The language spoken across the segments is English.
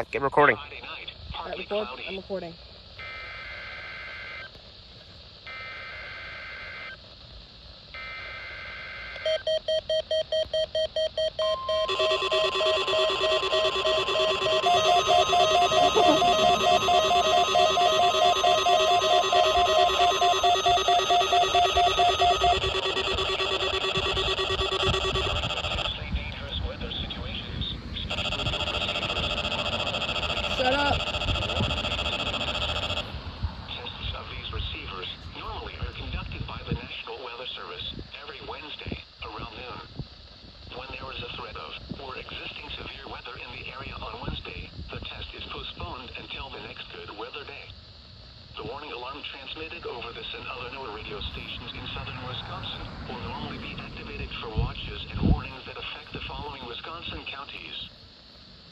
Get recording. I'm recording. Shut up. Tests of these receivers normally are conducted by the National Weather Service every Wednesday around noon. When there is a threat of or existing severe weather in the area on Wednesday, the test is postponed until the next good weather day. The warning alarm transmitted over this and other NOAA radio stations in southern Wisconsin will normally be activated for watches and warnings that affect the following Wisconsin counties: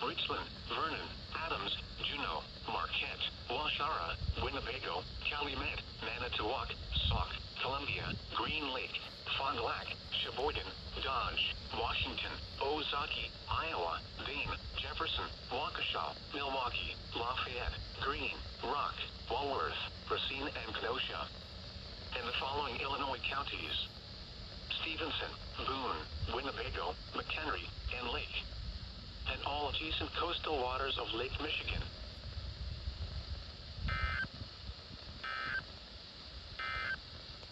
Richland, Vernon, Adams, Juneau, Marquette, Waushara, Winnebago, Calumet, Manitowoc, Sauk, Columbia, Green Lake, Fond du Lac, Sheboygan, Dodge, Washington, Ozaukee, Iowa, Dane, Jefferson, Waukesha, Milwaukee, Lafayette, Greene, Rock, Walworth, Racine, and Kenosha. And the following Illinois counties: Stevenson, Boone, Winnebago, McHenry, and Lake. And all adjacent coastal waters of Lake Michigan.